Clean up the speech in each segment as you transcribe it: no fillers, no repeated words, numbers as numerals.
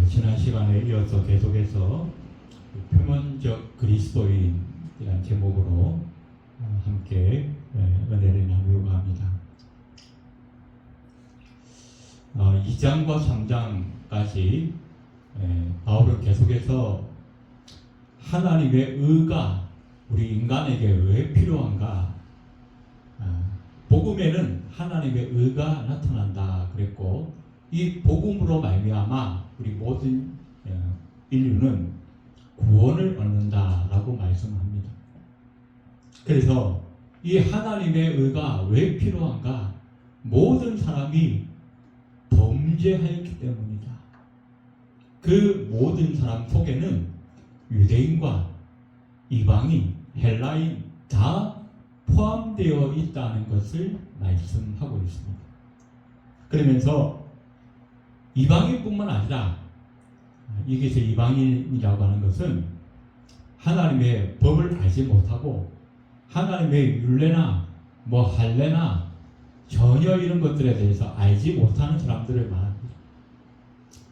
지난 시간에 이어서 계속해서 표면적 그리스도인이라는 제목으로 함께 은혜를 나누려고 합니다. 2장과 3장까지 바울은 계속해서 하나님의 의가 우리 인간에게 왜 필요한가, 복음에는 하나님의 의가 나타난다 그랬고, 이 복음으로 말미암아 우리 모든 인류는 구원을 얻는다라고 말씀합니다. 그래서 이 하나님의 의가 왜 필요한가? 모든 사람이 범죄하였기 때문이다. 그 모든 사람 속에는 유대인과 이방인, 헬라인 다 포함되어 있다는 것을 말씀하고 있습니다. 그러면서 이방인뿐만 아니라, 여기서 이방인이라고 하는 것은 하나님의 법을 알지 못하고 하나님의 율례나 할례나 전혀 이런 것들에 대해서 알지 못하는 사람들을 말합니다.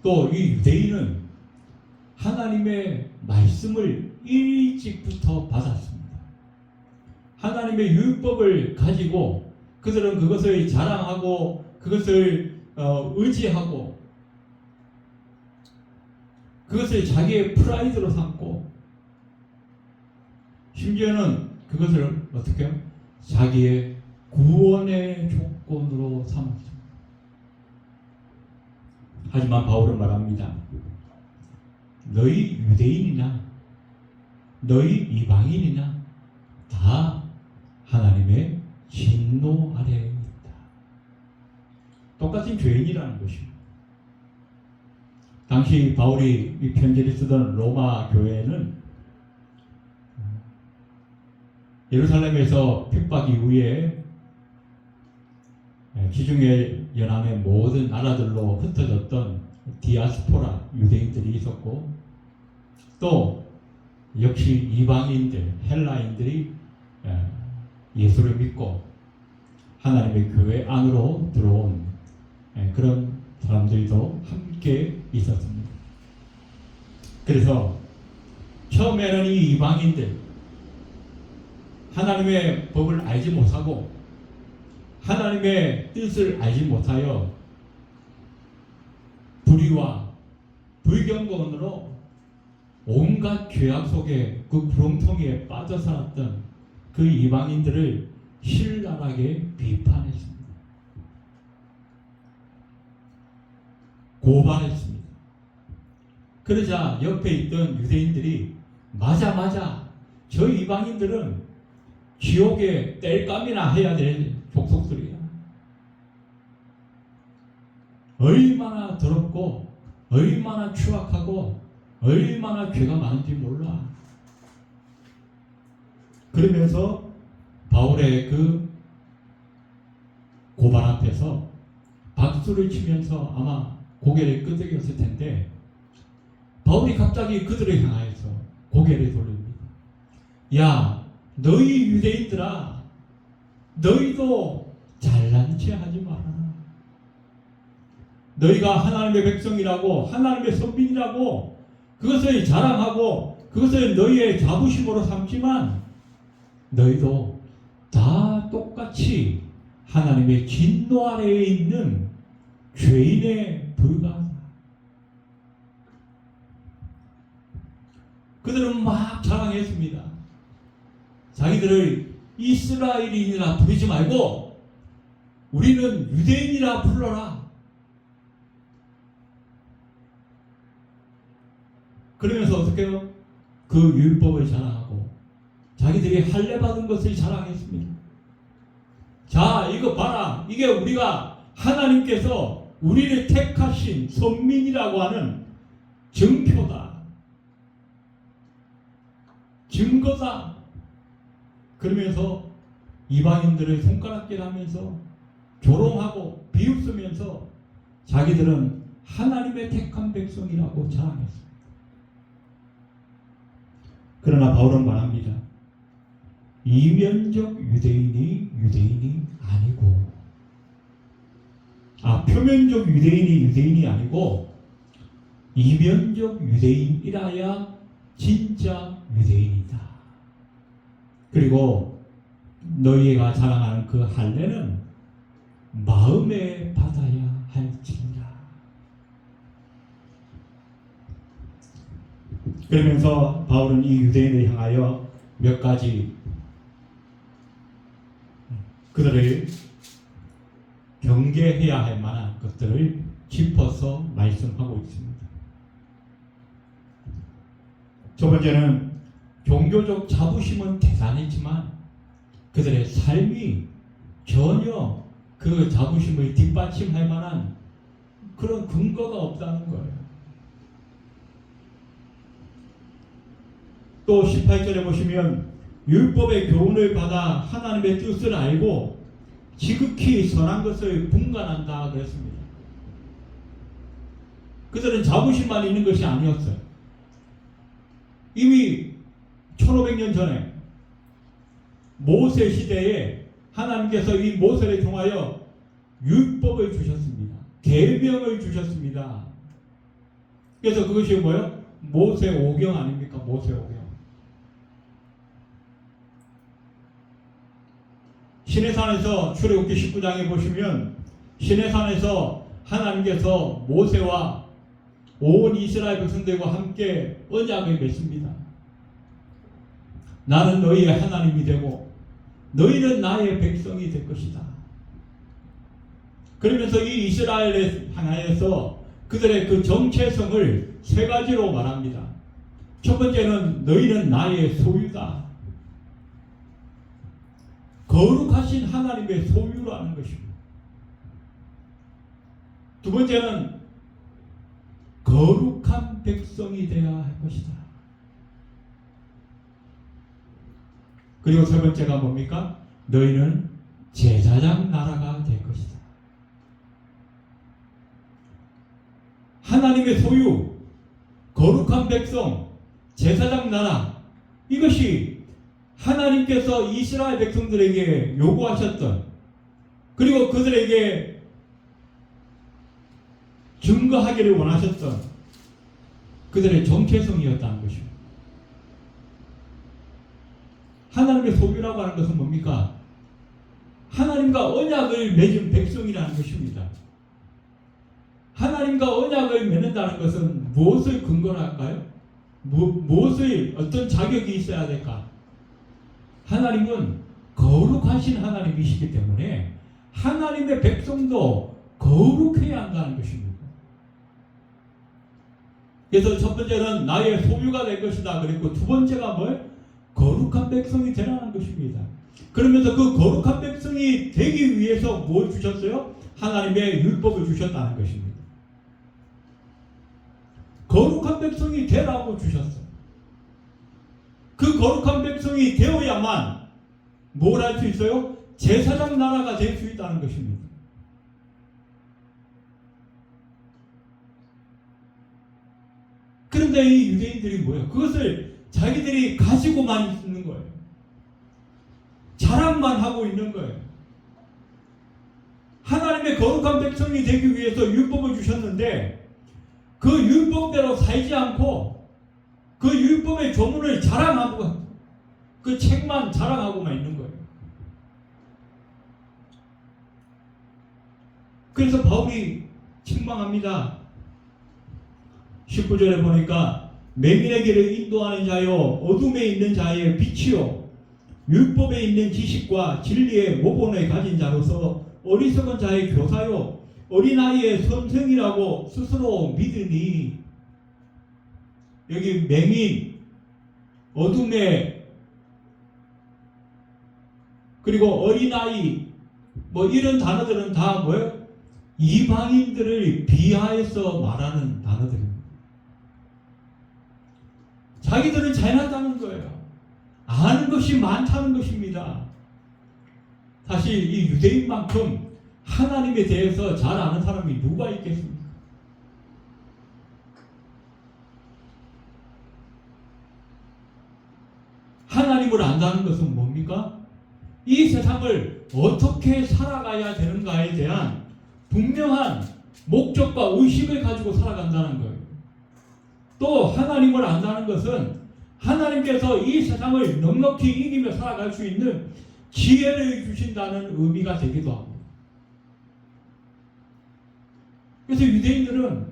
또 이 유대인은 하나님의 말씀을 일찍부터 받았습니다. 하나님의 율법을 가지고 그들은 그것을 자랑하고 그것을 의지하고 그것을 자기의 프라이드로 삼고, 심지어는 그것을 어떻게 해요? 자기의 구원의 조건으로 삼았습니다. 하지만 바울은 말합니다. 너희 유대인이나 너희 이방인이나 다 하나님의 진노 아래에 있다. 똑같은 죄인이라는 것입니다. 당시 바울이 이 편지를 쓰던 로마 교회는 예루살렘에서 핍박 이후에 지중해 연안의 모든 나라들로 흩어졌던 디아스포라 유대인들이 있었고, 또 역시 이방인들, 헬라인들이 예수를 믿고 하나님의 교회 안으로 들어온 그런 사람들도 함께 있었습니다. 그래서 처음에는 이 이방인들, 하나님의 법을 알지 못하고 하나님의 뜻을 알지 못하여 불의와 불경건으로 온갖 죄악 속에 그 구렁텅이에 빠져 살았던 그 이방인들을 신랄하게 비판했습니다. 고발했습니다. 그러자 옆에 있던 유대인들이 맞아 저 이방인들은 지옥에 땔감이나 해야 될 족속들이야. 얼마나 더럽고 얼마나 추악하고 얼마나 죄가 많은지 몰라. 그러면서 바울의 그 고발 앞에서 박수를 치면서 아마 고개를 끄덕였을 텐데, 바울이 갑자기 그들을 향하여서 고개를 돌립니다. 야, 너희 유대인들아, 너희도 잘난 체 하지 말아라. 너희가 하나님의 백성이라고, 하나님의 선민이라고 그것을 자랑하고 그것을 너희의 자부심으로 삼지만, 너희도 다 똑같이 하나님의 진노 아래에 있는 죄인에 불과하다. 그들은 막 자랑했습니다. 자기들을 이스라엘인이라 부르지 말고 우리는 유대인이라 불러라. 그러면서 어떻게 해요? 그 율법을 자랑하고 자기들이 할례 받은 것을 자랑했습니다. 자, 이거 봐라. 이게 우리가 하나님께서 우리를 택하신 선민이라고 하는 증표다. 증거다. 그러면서 이방인들을 손가락질하면서 조롱하고 비웃으면서 자기들은 하나님의 택한 백성이라고 자랑했습니다. 그러나 바울은 말합니다. 이면적 유대인이 아니고, 표면적 유대인이 아니고 이면적 유대인이라야 진짜 유대인이다. 그리고 너희가 자랑하는 그 할례는 마음에 받아야 할지니라. 그러면서 바울은 이 유대인을 향하여 몇 가지 그들을 경계해야 할 만한 것들을 짚어서 말씀하고 있습니다. 첫 번째는 종교적 자부심은 대단했지만 그들의 삶이 전혀 그 자부심을 뒷받침할 만한 그런 근거가 없다는 거예요. 또 18절에 보시면 율법의 교훈을 받아 하나님의 뜻을 알고 지극히 선한 것을 분간한다 그랬습니다. 그들은 자부심만 있는 것이 아니었어요. 이미 1500년 전에 모세 시대에 하나님께서 이 모세를 통하여 율법을 주셨습니다. 계명을 주셨습니다. 그래서 그것이 뭐예요? 모세 오경 아닙니까? 모세 오경. 시내산에서 출애굽기 19장에 보시면 시내산에서 하나님께서 모세와 온 이스라엘 백성들과 함께 언약을 맺습니다. 나는 너희의 하나님이 되고 너희는 나의 백성이 될 것이다. 그러면서 이 이스라엘에 향하여서 그들의 그 정체성을 세 가지로 말합니다. 첫 번째는 너희는 나의 소유다. 거룩하신 하나님의 소유라는 것입니다. 두 번째는 거룩한 백성이 되어야 할 것이다. 그리고 세 번째가 뭡니까? 너희는 제사장 나라가 될 것이다. 하나님의 소유, 거룩한 백성, 제사장 나라, 이것이 하나님께서 이스라엘 백성들에게 요구하셨던, 그리고 그들에게 증거하기를 원하셨던 그들의 정체성이었다는 것입니다. 하나님의 소유라고 하는 것은 뭡니까? 하나님과 언약을 맺은 백성이라는 것입니다. 하나님과 언약을 맺는다는 것은 무엇을 근거로 할까요? 무엇을 어떤 자격이 있어야 될까? 하나님은 거룩하신 하나님이시기 때문에 하나님의 백성도 거룩해야 한다는 것입니다. 그래서 첫 번째는 나의 소유가 될 것이다 그랬고, 두 번째가 뭐예요? 거룩한 백성이 되라는 것입니다. 그러면서 그 거룩한 백성이 되기 위해서 뭘 주셨어요? 하나님의 율법을 주셨다는 것입니다. 거룩한 백성이 되라고 주셨어요. 그 거룩한 백성이 되어야만 뭘 할 수 있어요? 제사장 나라가 될 수 있다는 것입니다. 그런데 이 유대인들이 뭐예요? 그것을 자기들이 가지고만 있는 거예요. 자랑만 하고 있는 거예요. 하나님의 거룩한 백성이 되기 위해서 율법을 주셨는데 그 율법대로 살지 않고 그 율법의 조문을 자랑하고 그 책만 자랑하고만 있는 거예요. 그래서 바울이 책망합니다. 19절에 보니까 맹인의 길을 인도하는 자요 어둠에 있는 자의 빛이요 율법에 있는 지식과 진리의 모본을 가진 자로서 어리석은 자의 교사요 어린아이의 선생이라고 스스로 믿으니, 여기 맹인, 어둠에, 그리고 어린아이 뭐 이런 단어들은 다 뭐예요? 이방인들을 비하해서 말하는 단어들입니다. 자기들은 잘났다는 거예요. 아는 것이 많다는 것입니다. 사실 이 유대인만큼 하나님에 대해서 잘 아는 사람이 누가 있겠습니까? 하나님을 안다는 것은 뭡니까? 이 세상을 어떻게 살아가야 되는가에 대한 분명한 목적과 의식을 가지고 살아간다는 거예요. 또 하나님을 안다는 것은 하나님께서 이 세상을 넉넉히 이기며 살아갈 수 있는 지혜를 주신다는 의미가 되기도 합니다. 그래서 유대인들은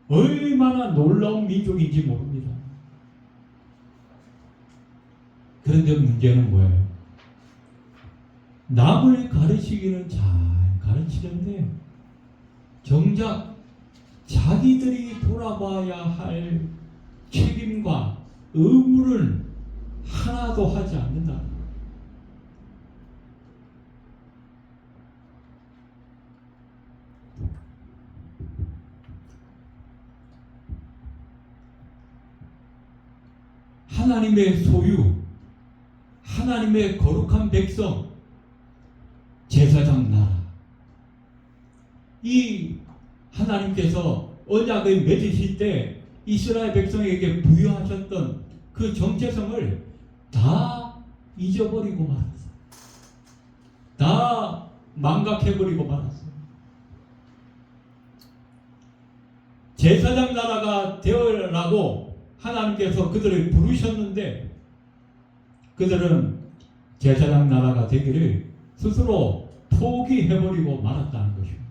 얼마나 놀라운 민족인지 모릅니다. 그런데 문제는 뭐예요? 남을 가르치기는 잘 가르치는데 정작 자기들이 돌아봐야 할 책임과 의무를 하나도 하지 않는다. 하나님의 소유, 하나님의 거룩한 백성, 제사장 나라. 이 하나님께서 언약을 맺으실 때 이스라엘 백성에게 부여하셨던 그 정체성을 다 잊어버리고 말았어. 다 망각해버리고 말았어. 제사장 나라가 되어라고 하나님께서 그들을 부르셨는데 그들은 제사장 나라가 되기를 스스로 포기해버리고 말았다는 것입니다.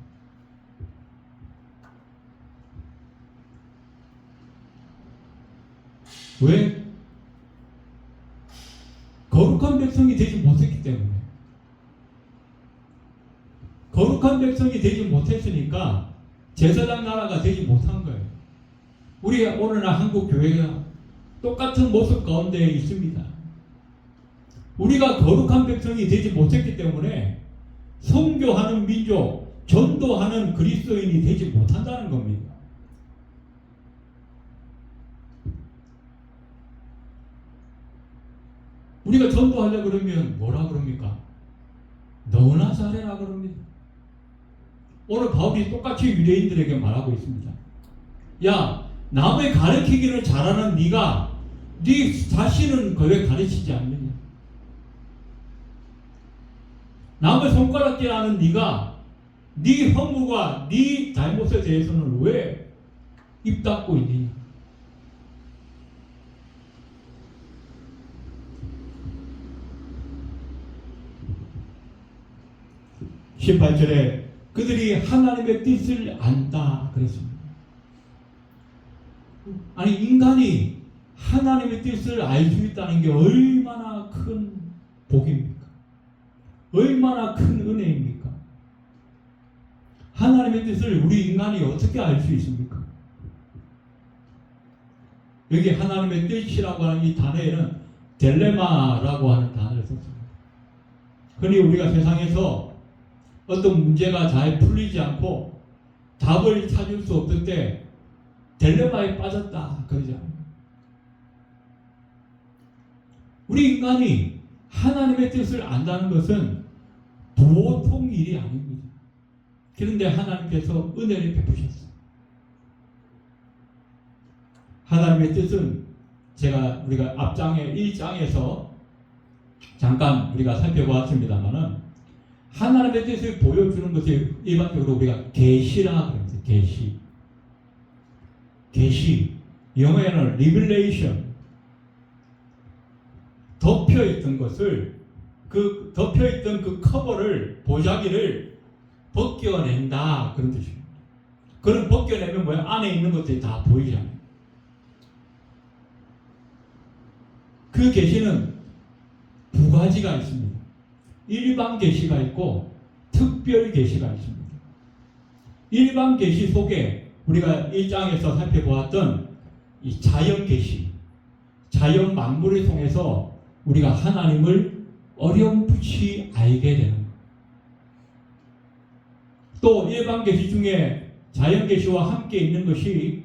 왜? 거룩한 백성이 되지 못했기 때문에. 거룩한 백성이 되지 못했으니까 제사장 나라가 되지 못한 거예요. 우리 오늘날 한국 교회가 똑같은 모습 가운데 있습니다. 우리가 거룩한 백성이 되지 못했기 때문에 선교하는 민족, 전도하는 그리스도인이 되지 못한다는 겁니다. 우리가 전도하려고 그러면 뭐라 그럽니까? 너나 잘해라 그럽니다. 오늘 바울이 똑같이 유대인들에게 말하고 있습니다. 야, 남의 가르치기를 잘하는 네가 네 자신은 왜 가르치지 않느냐? 남의 손가락질하는 네가 네 허물과 네 잘못에 대해서는 왜 입 닫고 있느냐? 18절에 그들이 하나님의 뜻을 안다 그랬습니다. 아니 인간이 하나님의 뜻을 알 수 있다는 게 얼마나 큰 복입니까? 얼마나 큰 은혜입니까? 하나님의 뜻을 우리 인간이 어떻게 알 수 있습니까? 여기 하나님의 뜻이라고 하는 이 단어에는 딜레마라고 하는 단어를 썼습니다. 흔히 우리가 세상에서 어떤 문제가 잘 풀리지 않고 답을 찾을 수 없을 때 딜레마에 빠졌다 그러잖아요. 우리 인간이 하나님의 뜻을 안다는 것은 보통 일이 아닙니다. 그런데 하나님께서 은혜를 베푸셨어요. 하나님의 뜻은 우리가 앞장에 1장에서 잠깐 우리가 살펴보았습니다만은 하나님의 뜻을 보여주는 것을 일반적으로 우리가 계시라 그럽니다. 계시. 영어에는 revelation. 덮여있던 것을 덮여있던 그 커버를 보자기를 벗겨낸다 그런 뜻입니다. 그런 벗겨내면 뭐야? 안에 있는 것들이 다 보이잖아요. 그 계시는 두 가지가 있습니다. 일반 계시가 있고 특별 계시가 있습니다. 일반 계시 속에 우리가 1장에서 살펴보았던 이 자연 계시, 자연 만물을 통해서 우리가 하나님을 어렴풋이 알게 되는 것. 또 일반 계시 중에 자연 계시와 함께 있는 것이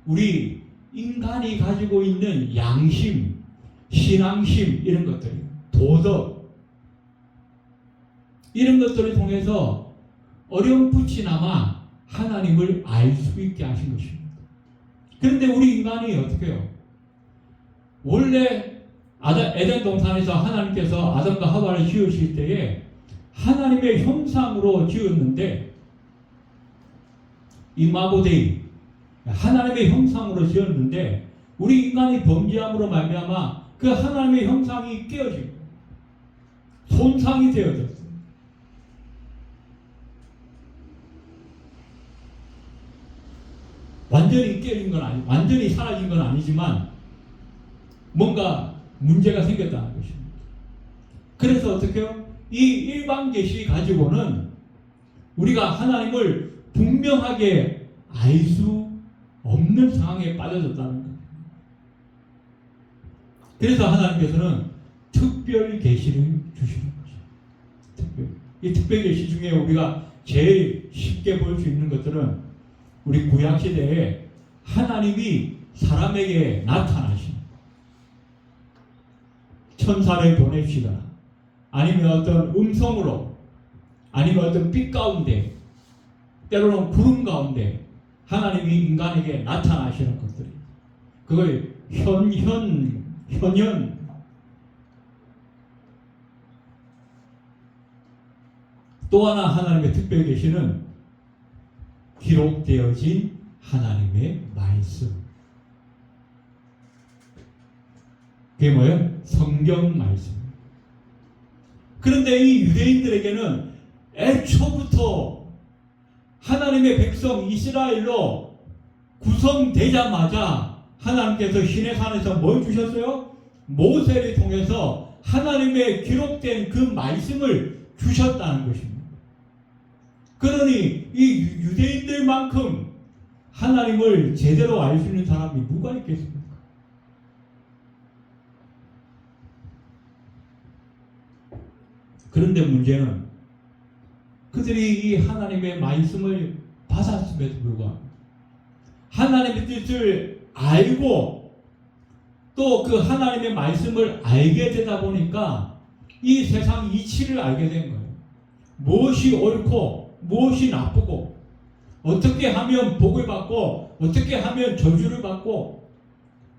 우리 인간이 가지고 있는 양심, 신앙심 이런 것들이에요. 도덕 이런 것들을 통해서 어렴풋이나마 하나님을 알 수 있게 하신 것입니다. 그런데 우리 인간이 어떻게 해요? 원래 에덴 동산에서 하나님께서 아담과 하와를 지으실 때에 하나님의 형상으로 지었는데 이마고데이 하나님의 형상으로 지었는데 우리 인간이 범죄함으로 말미암아 그 하나님의 형상이 깨어지고 손상이 되어졌어요. 완전히 깨진 건 아니, 완전히 사라진 건 아니지만 뭔가 문제가 생겼다는 것입니다. 그래서 어떻게요? 이 일반 계시 가지고는 우리가 하나님을 분명하게 알 수 없는 상황에 빠져졌다는 거예요. 그래서 하나님께서는 특별 계시를 주시는 거죠. 이 특별 계시 중에 우리가 제일 쉽게 볼 수 있는 것들은 우리 구약 시대에 하나님이 사람에게 나타나신 천사를 보내시거나 아니면 어떤 음성으로 아니면 어떤 빛 가운데 때로는 구름 가운데 하나님이 인간에게 나타나시는 것들이 그걸 현현 또 하나 하나님의 특별 계시는 기록되어진 하나님의 말씀. 그게 뭐예요? 성경 말씀. 그런데 이 유대인들에게는 애초부터 하나님의 백성 이스라엘로 구성되자마자 하나님께서 시내산에서 뭘 주셨어요? 모세를 통해서 하나님의 기록된 그 말씀을 주셨다는 것입니다. 그러니 이 유대인들만큼 하나님을 제대로 알 수 있는 사람이 누가 있겠습니까? 그런데 문제는 그들이 이 하나님의 말씀을 받았음에도 불구하고 하나님의 뜻을 알고 또 그 하나님의 말씀을 알게 되다 보니까 이 세상 이치를 알게 된 거예요. 무엇이 옳고 무엇이 나쁘고 어떻게 하면 복을 받고 어떻게 하면 저주를 받고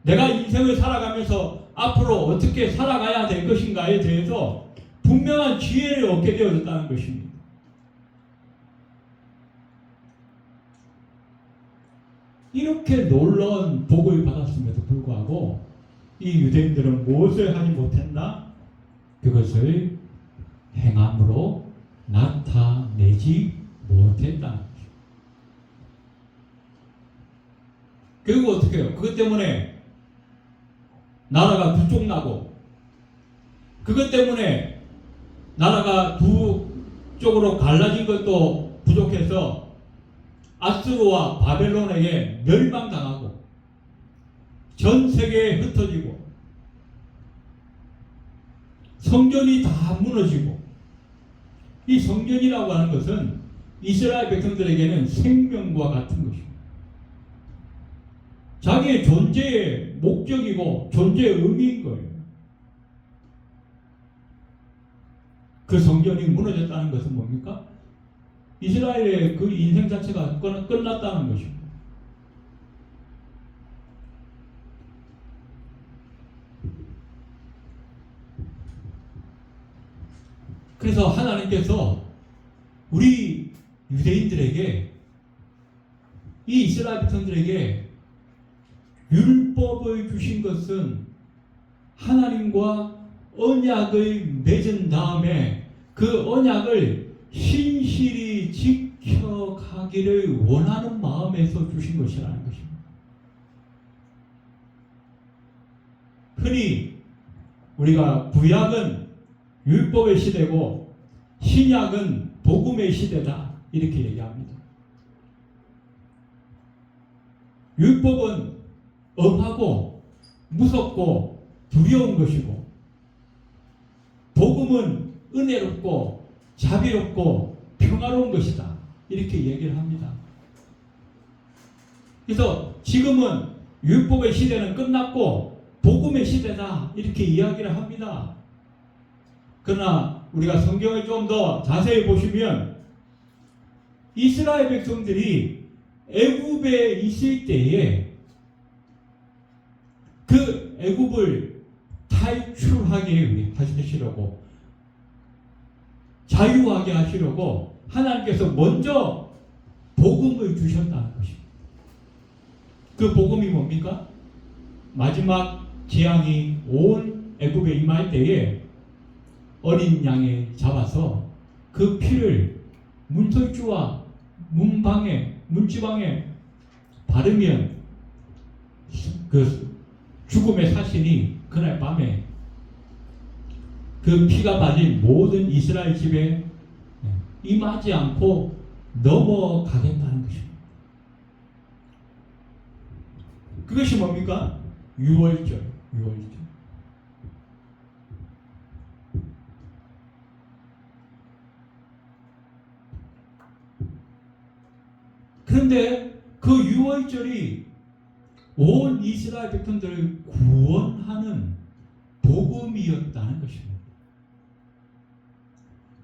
내가 인생을 살아가면서 앞으로 어떻게 살아가야 될 것인가에 대해서 분명한 지혜를 얻게 되어졌다는 것입니다. 이렇게 놀라운 복을 받았음에도 불구하고 이 유대인들은 무엇을 하지 못했나? 그것을 행함으로 나타내지 못했다는 것입니다. 결국 어떻게 해요? 그것 때문에 나라가 두 쪽 나고 그것 때문에 나라가 두 쪽으로 갈라진 것도 부족해서 아수르와 바벨론에게 멸망당하고 전 세계에 흩어지고 성전이 다 무너지고 이 성전이라고 하는 것은 이스라엘 백성들에게는 생명과 같은 것입니다. 자기의 존재의 목적이고 존재의 의미인 거예요. 그 성전이 무너졌다는 것은 뭡니까? 이스라엘의 그 인생 자체가 끝났다는 것입니다. 그래서 하나님께서 우리 유대인들에게 이 이스라엘 백성들에게 율법을 주신 것은 하나님과 언약을 맺은 다음에 그 언약을 신실히 지켜가기를 원하는 마음에서 주신 것이라는 것입니다. 흔히 우리가 구약은 율법의 시대고 신약은 복음의 시대다 이렇게 얘기합니다. 율법은 엄하고 무섭고 두려운 것이고 복음은 은혜롭고 자비롭고 평화로운 것이다 이렇게 얘기를 합니다. 그래서 지금은 율법의 시대는 끝났고 복음의 시대다 이렇게 이야기를 합니다. 그러나 우리가 성경을 좀 더 자세히 보시면 이스라엘 백성들이 애굽에 있을 때에 그 애굽을 탈출하게 하시려고 자유하게 하시려고 하나님께서 먼저 복음을 주셨다는 것입니다. 그 복음이 뭡니까? 마지막 재앙이 온 애굽에 임할 때에 어린 양에 잡아서 그 피를 문설주와 문방에 문지방에 바르면 그 죽음의 사신이 그날 밤에 그 피가 빠진 모든 이스라엘 집에 임하지 않고 넘어가겠다는 것입니다. 그것이 뭡니까? 유월절. 그런데 그 유월절이 온 이스라엘 백성들을 구원하는 복음이었다는 것입니다.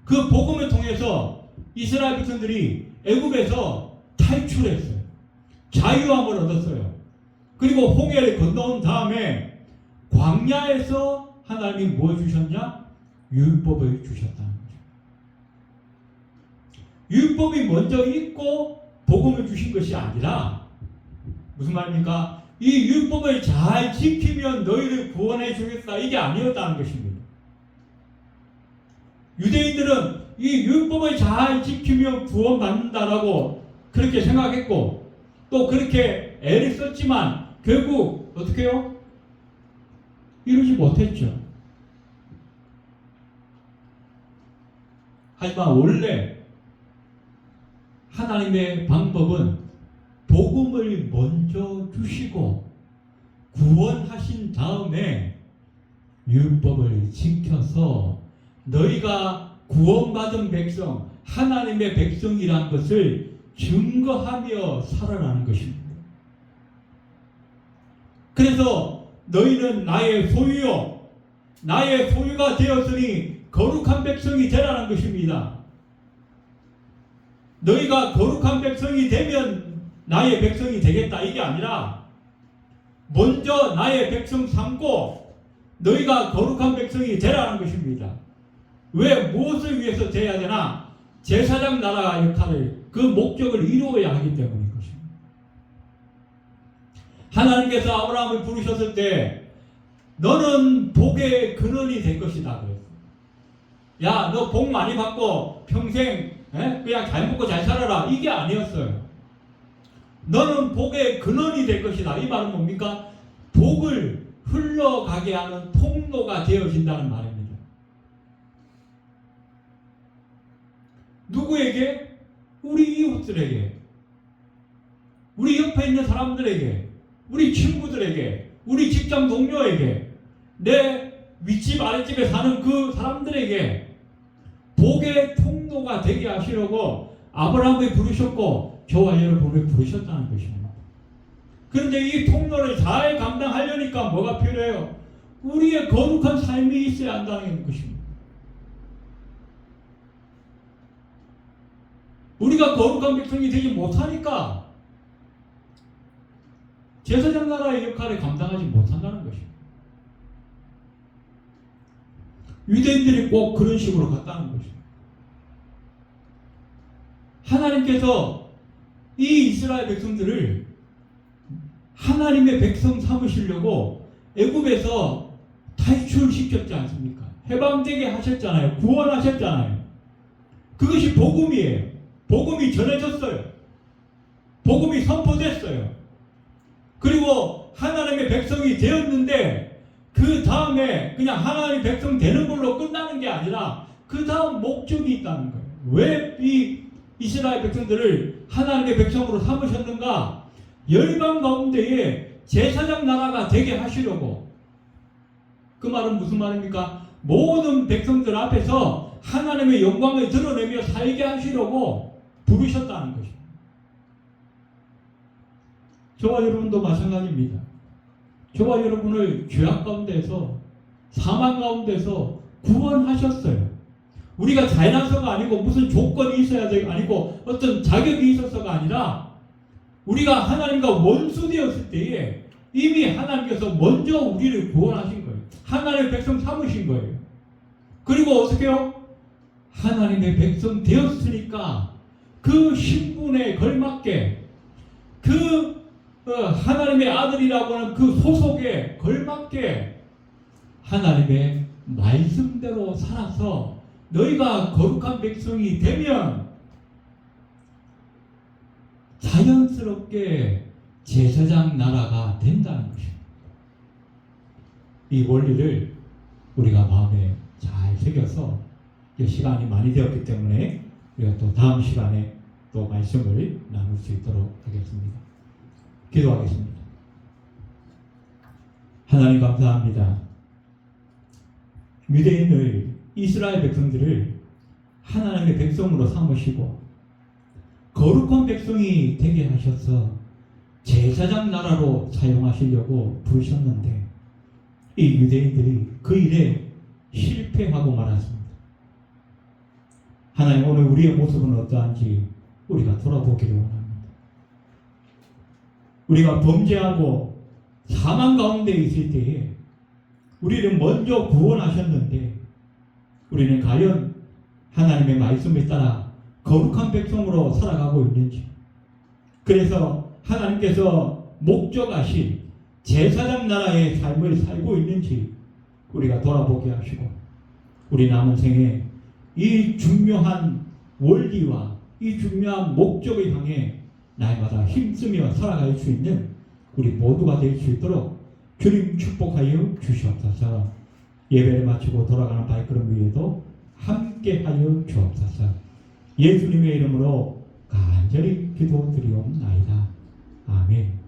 그 복음을 통해서 이스라엘 백성들이 애굽에서 탈출했어요. 자유함을 얻었어요. 그리고 홍해를 건너온 다음에 광야에서 하나님이 뭐 주셨냐? 율법을 주셨다는 거죠. 율법이 먼저 있고 복음을 주신 것이 아니라 무슨 말입니까? 이 율법을 잘 지키면 너희를 구원해 주겠다, 이게 아니었다는 것입니다. 유대인들은 이 율법을 잘 지키면 구원받는다라고 그렇게 생각했고 또 그렇게 애를 썼지만 결국 어떻게 해요? 이루지 못했죠. 하지만 원래 하나님의 방법은 복음을 먼저 주시고 구원하신 다음에 율법을 지켜서 너희가 구원받은 백성, 하나님의 백성이라는 것을 증거하며 살아가는 것입니다. 그래서 너희는 나의 소유요, 나의 소유가 되었으니 거룩한 백성이 되라는 것입니다. 너희가 거룩한 백성이 되면 나의 백성이 되겠다, 이게 아니라 먼저 나의 백성 삼고 너희가 거룩한 백성이 되라는 것입니다. 왜 무엇을 위해서 돼야 되나? 제사장 나라 역할을, 그 목적을 이루어야 하기 때문인 것입니다. 하나님께서 아브라함을 부르셨을 때 너는 복의 근원이 될 것이다 그랬어요. 야, 너 복 많이 받고 평생 그냥 잘 먹고 잘 살아라, 이게 아니었어요. 너는 복의 근원이 될 것이다. 이 말은 뭡니까? 복을 흘러가게 하는 통로가 되어진다는 말입니다. 누구에게? 우리 이웃들에게, 우리 옆에 있는 사람들에게, 우리 친구들에게, 우리 직장 동료에게, 내 윗집 아랫집에 사는 그 사람들에게 복의 통로가 되게 하시려고 아브라함을 부르셨고 저와 여러분을 부르셨다는 것입니다. 그런데 이 통로를 잘 감당하려니까 뭐가 필요해요? 우리의 거룩한 삶이 있어야 한다는 것입니다. 우리가 거룩한 백성이 되지 못하니까 제사장 나라의 역할을 감당하지 못한다는 것입니다. 유대인들이 꼭 그런 식으로 갔다는 것입니다. 하나님께서 이 이스라엘 백성들을 하나님의 백성 삼으시려고 애굽에서 탈출시켰지 않습니까? 해방되게 하셨잖아요. 구원하셨잖아요. 그것이 복음이에요. 복음이 전해졌어요. 복음이 선포됐어요. 그리고 하나님의 백성이 되었는데 그 다음에 그냥 하나님의 백성 되는 걸로 끝나는 게 아니라 그 다음 목적이 있다는 거예요. 왜 이 이스라엘 백성들을 하나님의 백성으로 삼으셨는가? 열방 가운데에 제사장 나라가 되게 하시려고. 그 말은 무슨 말입니까? 모든 백성들 앞에서 하나님의 영광을 드러내며 살게 하시려고 부르셨다는 것입니다. 저와 여러분도 마찬가지입니다. 저와 여러분을 죄악 가운데서, 사망 가운데서 구원하셨어요. 우리가 잘나서가 아니고 무슨 조건이 있어야 되고 아니고 어떤 자격이 있어서가 아니라 우리가 하나님과 원수 되었을 때에 이미 하나님께서 먼저 우리를 구원하신 거예요. 하나님의 백성 삼으신 거예요. 그리고 어떻게 해요? 하나님의 백성 되었으니까 그 신분에 걸맞게 그 하나님의 아들이라고 하는 그 소속에 걸맞게 하나님의 말씀대로 살아서 너희가 거룩한 백성이 되면 자연스럽게 제사장 나라가 된다는 것입니다. 이 원리를 우리가 마음에 잘 새겨서 시간이 많이 되었기 때문에 우리가 또 다음 시간에 또 말씀을 나눌 수 있도록 하겠습니다. 기도하겠습니다. 하나님 감사합니다. 유대인을 이스라엘 백성들을 하나님의 백성으로 삼으시고 거룩한 백성이 되게 하셔서 제사장 나라로 사용하시려고 부르셨는데 이 유대인들이 그 일에 실패하고 말았습니다. 하나님 오늘 우리의 모습은 어떠한지 우리가 돌아보기를 원합니다. 우리가 범죄하고 사망 가운데 있을 때에 우리를 먼저 구원하셨는데 우리는 과연 하나님의 말씀에 따라 거룩한 백성으로 살아가고 있는지, 그래서 하나님께서 목적하신 제사장 나라의 삶을 살고 있는지 우리가 돌아보게 하시고 우리 남은 생에 이 중요한 원리와 이 중요한 목적을 향해 날마다 힘쓰며 살아갈 수 있는 우리 모두가 될 수 있도록 주님 축복하여 주시옵소서. 예배를 마치고 돌아가는 발걸음 위에도 함께하여 주옵소서. 예수님의 이름으로 간절히 기도드리옵나이다. 아멘.